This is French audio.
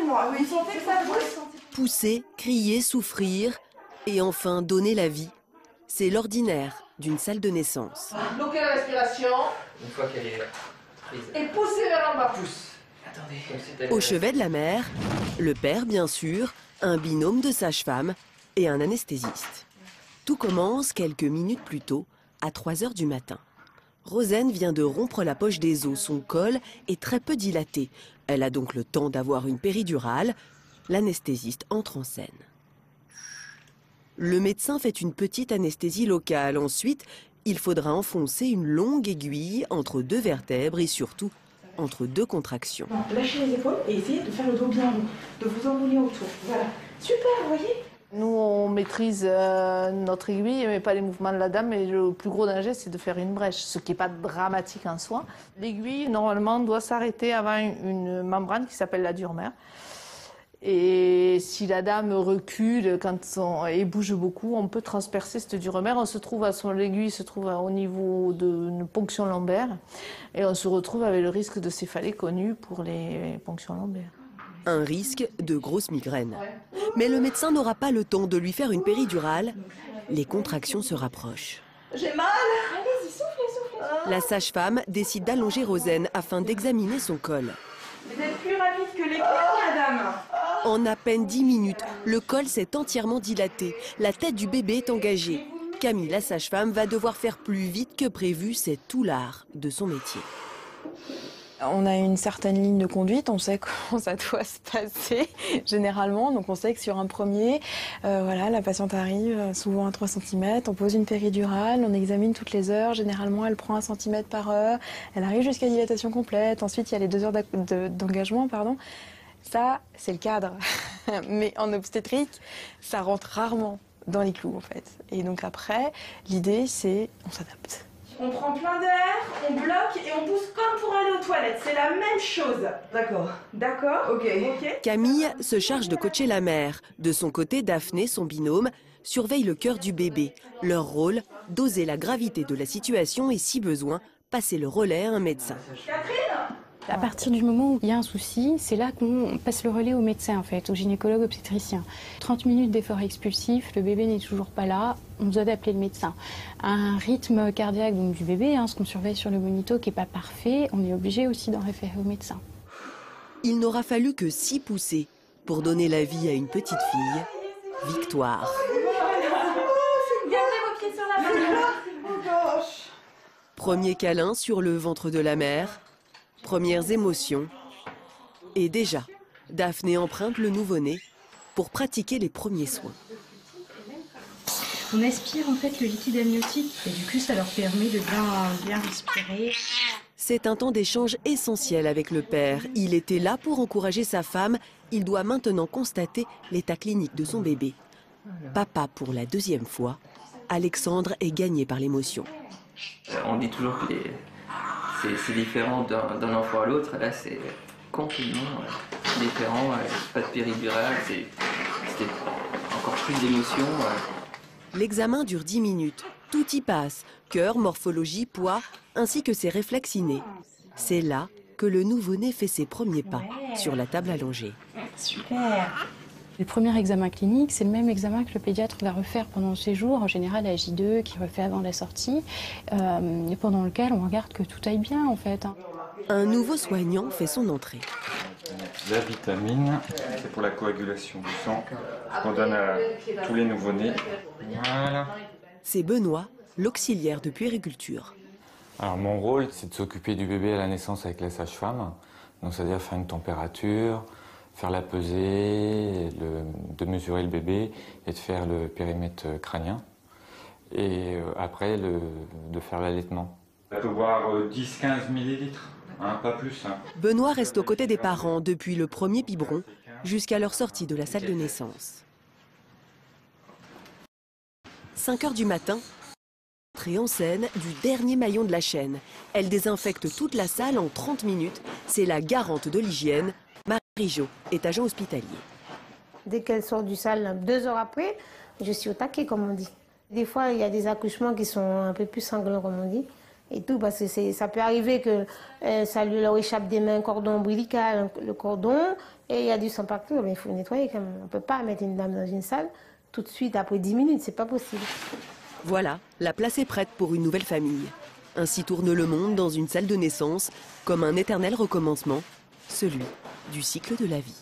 moi. Vous sentez que ça pousse? Pousser, crier, souffrir et enfin donner la vie. C'est l'ordinaire d'une salle de naissance. Bloquez la respiration. Une fois qu'elle est prise. Et poussez vers en bas. Pousse. Attendez. Au chevet de la mère, le père bien sûr, un binôme de sage-femme et un anesthésiste. Tout commence quelques minutes plus tôt, à 3 h du matin. Rosen vient de rompre la poche des os, son col est très peu dilaté. Elle a donc le temps d'avoir une péridurale. L'anesthésiste entre en scène. Le médecin fait une petite anesthésie locale. Ensuite, il faudra enfoncer une longue aiguille entre 2 vertèbres et surtout entre 2 contractions. Lâchez les épaules et essayez de faire le dos bien rond, de vous enrouler autour. Voilà. Super, vous voyez? Nous, on maîtrise notre aiguille, mais pas les mouvements de la dame. Et le plus gros danger, c'est de faire une brèche, ce qui n'est pas dramatique en soi. L'aiguille, normalement, doit s'arrêter avant une membrane qui s'appelle la dure-mère. Et si la dame recule et bouge beaucoup, on peut transpercer cette dure-mère. L'aiguille se trouve au niveau d'une ponction lombaire. Et on se retrouve avec le risque de céphalée connu pour les ponctions lombaires. Un risque de grosse migraine. Mais le médecin n'aura pas le temps de lui faire une péridurale. Les contractions se rapprochent. J'ai mal. Allez-y, soufflez. La sage-femme décide d'allonger Rosen afin d'examiner son col. Vous êtes plus rapide que l'éclair, madame. En à peine 10 minutes, le col s'est entièrement dilaté. La tête du bébé est engagée. Camille, la sage-femme, va devoir faire plus vite que prévu. C'est tout l'art de son métier. On a une certaine ligne de conduite, on sait comment ça doit se passer généralement. Donc on sait que sur un premier, la patiente arrive souvent à 3 cm, on pose une péridurale, on examine toutes les heures. Généralement elle prend 1 cm par heure, elle arrive jusqu'à dilatation complète. Ensuite il y a les 2 heures d'engagement, pardon. Ça c'est le cadre. Mais en obstétrique, ça rentre rarement dans les clous en fait. Et donc après, l'idée c'est on s'adapte. On prend plein d'air, on bloque et on pousse comme pour aller aux toilettes. C'est la même chose. D'accord. D'accord. Ok. Camille se charge de coacher la mère. De son côté, Daphné, son binôme, surveille le cœur du bébé. Leur rôle, doser la gravité de la situation et, si besoin, passer le relais à un médecin. Catherine ? À partir du moment où il y a un souci, c'est là qu'on passe le relais au médecin, en fait, au gynécologue obstétricien. 30 minutes d'effort expulsif, le bébé n'est toujours pas là, on doit appeler le médecin. Un rythme cardiaque donc, du bébé, ce qu'on surveille sur le monito qui n'est pas parfait, on est obligé aussi d'en référer au médecin. Il n'aura fallu que 6 poussées pour donner la vie à une petite fille. Victoire. Gardez vos pieds sur la main. Premier câlin sur le ventre de la mère. Premières émotions. Et déjà, Daphné emprunte le nouveau-né pour pratiquer les premiers soins. On aspire en fait le liquide amniotique et du coup ça leur permet de bien respirer. C'est un temps d'échange essentiel avec le père. Il était là pour encourager sa femme. Il doit maintenant constater l'état clinique de son bébé. Papa pour la 2e fois. Alexandre est gagné par l'émotion. On dit toujours que c'est différent d'un enfant à l'autre. Là, c'est complètement différent. Pas de péridurale, c'était encore plus d'émotion. L'examen dure 10 minutes. Tout y passe. Cœur, morphologie, poids, ainsi que ses réflexes innés. C'est là que le nouveau-né fait ses premiers pas sur la table allongée. Super. Le premier examen clinique, c'est le même examen que le pédiatre va refaire pendant le séjour, en général à J2, qui refait avant la sortie, et pendant lequel on regarde que tout aille bien en fait. Un nouveau soignant fait son entrée. La vitamine, c'est pour la coagulation du sang, qu'on donne à tous les nouveau-nés. Voilà. C'est Benoît, l'auxiliaire de puériculture. Alors mon rôle, c'est de s'occuper du bébé à la naissance avec la sage-femme, donc c'est-à-dire faire une température, faire la pesée, de mesurer le bébé et de faire le périmètre crânien. Et après, de faire l'allaitement. Ça peut boire 10-15 millilitres, pas plus. Benoît reste aux côtés des parents depuis le premier biberon jusqu'à leur sortie de la salle de naissance. 5 h du matin, entrée en scène du dernier maillon de la chaîne. Elle désinfecte toute la salle en 30 minutes. C'est la garante de l'hygiène. Marie-Jo est agent hospitalier. Dès qu'elle sort du salle, 2 heures après, je suis au taquet, comme on dit. Des fois, il y a des accouchements qui sont un peu plus sanglants, comme on dit. et tout, parce que ça peut arriver que ça lui leur échappe des mains un cordon ombilical, le cordon, et il y a du sang partout, mais il faut nettoyer quand même. On ne peut pas mettre une dame dans une salle tout de suite après 10 minutes, c'est pas possible. Voilà, la place est prête pour une nouvelle famille. Ainsi tourne le monde dans une salle de naissance, comme un éternel recommencement, celui du cycle de la vie.